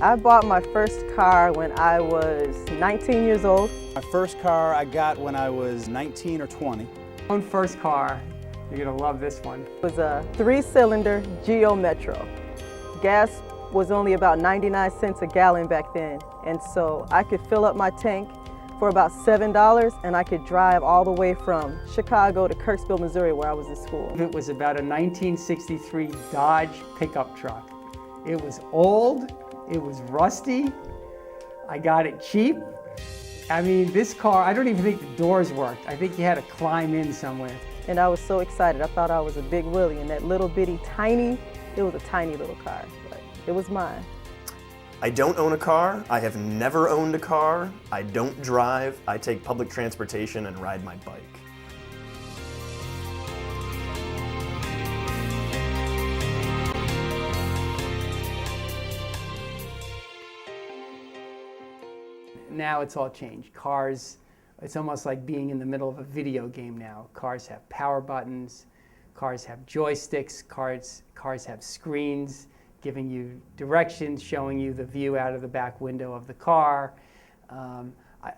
I bought my first car when I was 19 years old. My first car I got when I was 19 or 20. My own first car, you're gonna love this one. It was a 3-cylinder Geo Metro. Gas was only about 99 cents a gallon back then, and so I could fill up my tank for about $7 and I could drive all the way from Chicago to Kirksville, Missouri, where I was in school. It was about a 1963 Dodge pickup truck. It was old, it was rusty, I got it cheap. I mean, this car, I don't even think the doors worked. I think you had to climb in somewhere. And I was so excited. I thought I was a big Willie, and that little bitty tiny, it was a tiny little car, but it was mine. I don't own a car. I have never owned a car. I don't drive. I take public transportation and ride my bike. Now it's all changed. Cars, it's almost like being in the middle of a video game now. Cars have power buttons, cars have joysticks, cars have screens giving you directions, showing you the view out of the back window of the car.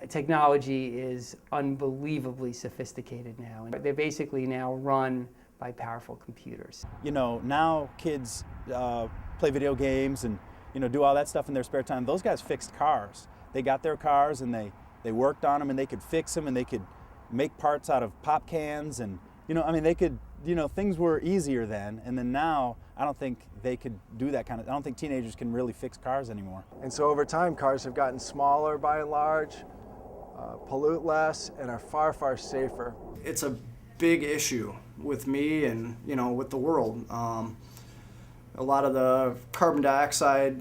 Technology is unbelievably sophisticated now. They're basically now run by powerful computers. You know, now kids play video games and, you know, do all that stuff in their spare time. Those guys fixed cars. They got their cars and they worked on them and they could fix them and they could make parts out of pop cans and, you know, I mean, they could, you know, things were easier then. And then now, I don't think they could do that kind of, I don't think teenagers can really fix cars anymore. And so over time, cars have gotten smaller by and large, pollute less, and are far, far safer. It's a big issue with me and, you know, with the world. A lot of the carbon dioxide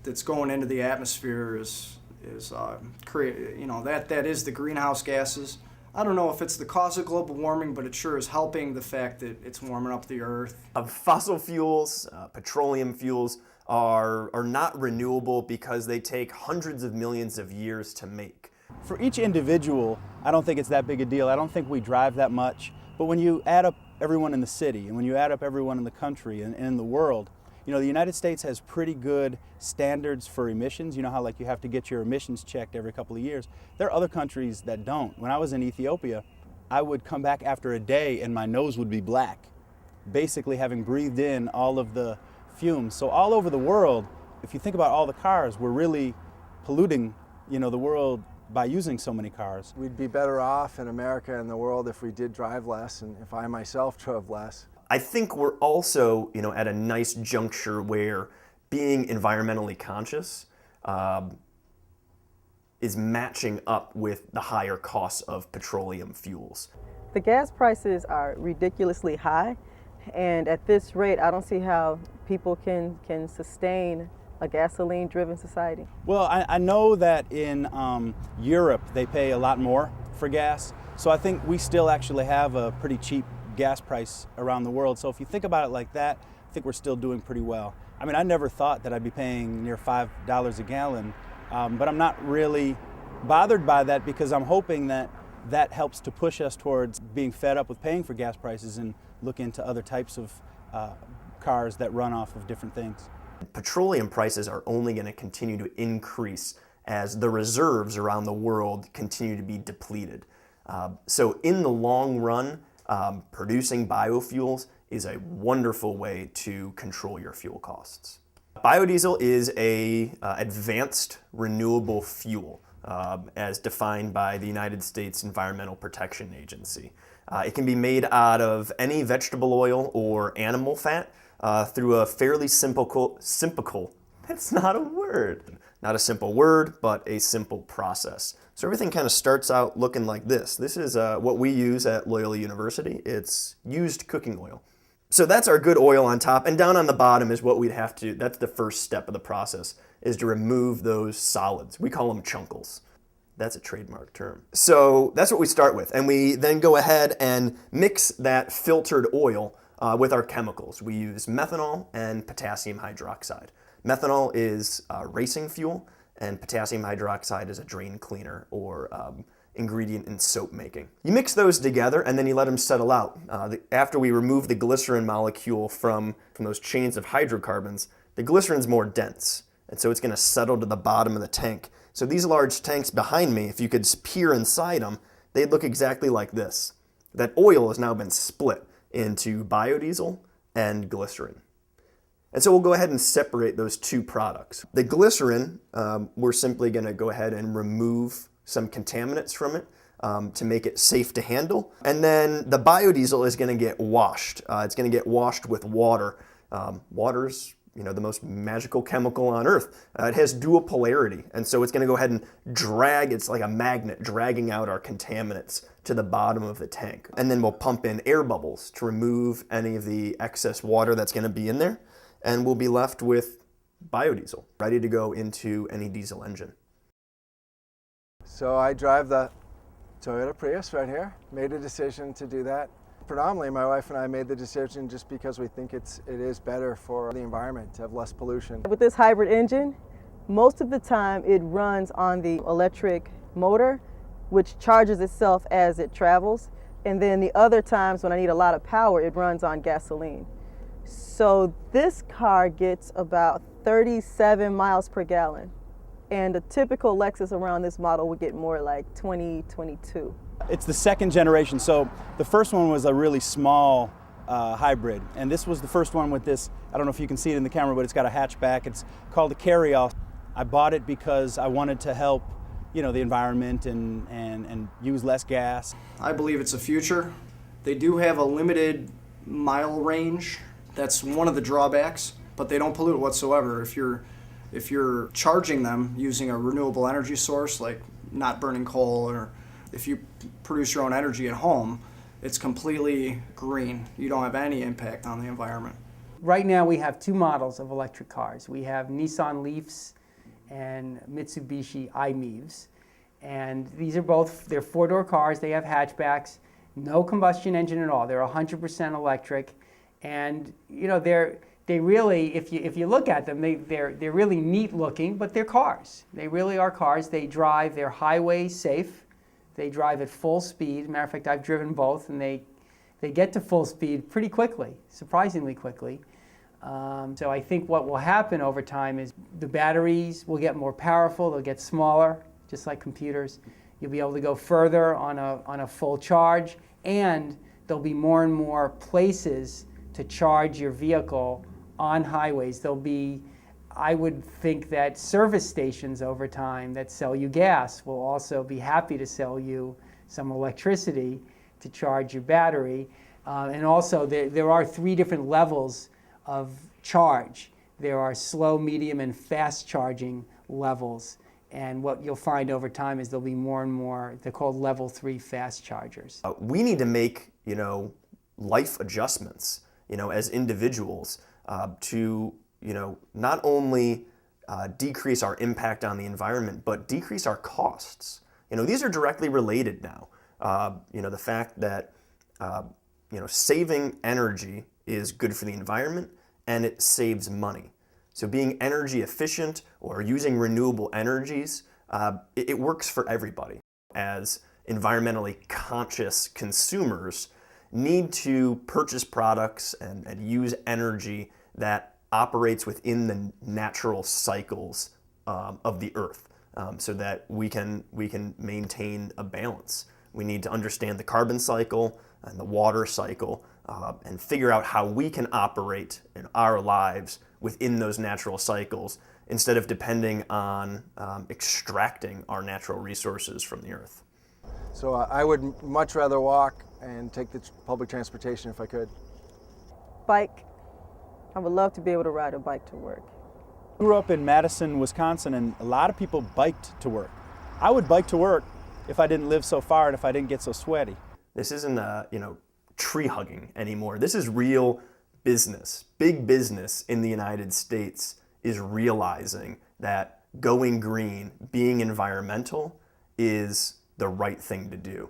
that's going into the atmosphere is you know, that is the greenhouse gases. I don't know if it's the cause of global warming, but it sure is helping the fact that it's warming up the earth. Fossil fuels, petroleum fuels are not renewable because they take hundreds of millions of years to make. For each individual, I don't think it's that big a deal. I don't think we drive that much. But when you add up everyone in the city and when you add up everyone in the country and in the world, you know, the United States has pretty good standards for emissions. You know how like you have to get your emissions checked every couple of years. There are other countries that don't. When I was in Ethiopia, I would come back after a day and my nose would be black, basically having breathed in all of the fumes. So all over the world, if you think about all the cars, we're really polluting, you know, the world by using so many cars. We'd be better off in America and the world if we did drive less and if I myself drove less. I think we're also, you know, at a nice juncture where being environmentally conscious is matching up with the higher costs of petroleum fuels. The gas prices are ridiculously high, and at this rate, I don't see how people can sustain a gasoline-driven society. Well, I know that in Europe they pay a lot more for gas, so I think we still actually have a pretty cheap gas price around the world. So if you think about it like that, I think we're still doing pretty well. I mean, I never thought that I'd be paying near $5 a gallon, but I'm not really bothered by that because I'm hoping that that helps to push us towards being fed up with paying for gas prices and look into other types of cars that run off of different things. Petroleum prices are only going to continue to increase as the reserves around the world continue to be depleted. So in the long run, producing biofuels is a wonderful way to control your fuel costs. Biodiesel is a advanced renewable fuel as defined by the United States Environmental Protection Agency. It can be made out of any vegetable oil or animal fat through a fairly simple, that's not a word. Not a simple word, but a simple process. So everything kind of starts out looking like this. This is what we use at Loyola University. It's used cooking oil. So that's our good oil on top, and down on the bottom is what we'd have to, that's the first step of the process, is to remove those solids. We call them chunkles. That's a trademark term. So that's what we start with, and we then go ahead and mix that filtered oil with our chemicals. We use methanol and potassium hydroxide. Methanol is racing fuel, and potassium hydroxide is a drain cleaner or ingredient in soap making. You mix those together and then you let them settle out. After we remove the glycerin molecule from those chains of hydrocarbons, the glycerin's more dense. And so it's going to settle to the bottom of the tank. So these large tanks behind me, if you could peer inside them, they'd look exactly like this. That oil has now been split into biodiesel and glycerin. And so we'll go ahead and separate those two products. The glycerin, we're simply going to go ahead and remove some contaminants from it to make it safe to handle. And then the biodiesel is going to get washed. It's going to get washed with water. Water's the most magical chemical on earth. It has dual polarity, and so it's going to go ahead and drag, it's like a magnet, dragging out our contaminants to the bottom of the tank. And then we'll pump in air bubbles to remove any of the excess water that's going to be in there, and we'll be left with biodiesel, ready to go into any diesel engine. So I drive the Toyota Prius right here, made a decision to do that. Predominantly, my wife and I made the decision just because we think it is better for the environment to have less pollution. With this hybrid engine, most of the time it runs on the electric motor, which charges itself as it travels. And then the other times when I need a lot of power, it runs on gasoline. So this car gets about 37 miles per gallon. And a typical Lexus around this model would get more like 20, 22. It's the second generation. So the first one was a really small hybrid, and this was the first one with this, I don't know if you can see it in the camera, but it's got a hatchback. It's called a carry-off. I bought it because I wanted to help, the environment and use less gas. I believe it's a future. They do have a limited mile range. That's one of the drawbacks, but they don't pollute whatsoever. If you're charging them using a renewable energy source, like not burning coal, or if you produce your own energy at home, it's completely green. You don't have any impact on the environment. Right now we have two models of electric cars. We have Nissan Leafs and Mitsubishi i-MiEVs. And these are both, they're four-door cars, they have hatchbacks, no combustion engine at all. They're 100% electric. And they really, if you look at them, they're really neat looking, but they're cars. They really are cars. They drive, they're highway safe. They drive at full speed. Matter of fact, I've driven both, and they get to full speed pretty quickly, surprisingly quickly. So I think what will happen over time is the batteries will get more powerful. They'll get smaller, just like computers. You'll be able to go further on a full charge, and there'll be more and more places to charge your vehicle on highways. There'll be, I would think that service stations over time that sell you gas will also be happy to sell you some electricity to charge your battery. And also there are three different levels of charge. There are slow, medium, and fast charging levels. And what you'll find over time is there'll be more and more, they're called level 3 fast chargers. We need to make, life adjustments, as individuals to not only decrease our impact on the environment, but decrease our costs. These are directly related now. The fact that, saving energy is good for the environment and it saves money. So being energy efficient or using renewable energies, it works for everybody. As environmentally conscious consumers need to purchase products and use energy that operates within the natural cycles of the earth, so that we can maintain a balance. We need to understand the carbon cycle and the water cycle and figure out how we can operate in our lives within those natural cycles instead of depending on extracting our natural resources from the earth. So I would much rather walk and take the public transportation if I could. Bike. I would love to be able to ride a bike to work. I grew up in Madison, Wisconsin, and a lot of people biked to work. I would bike to work if I didn't live so far and if I didn't get so sweaty. This isn't tree hugging anymore. This is real business. Big business in the United States is realizing that going green, being environmental, is the right thing to do.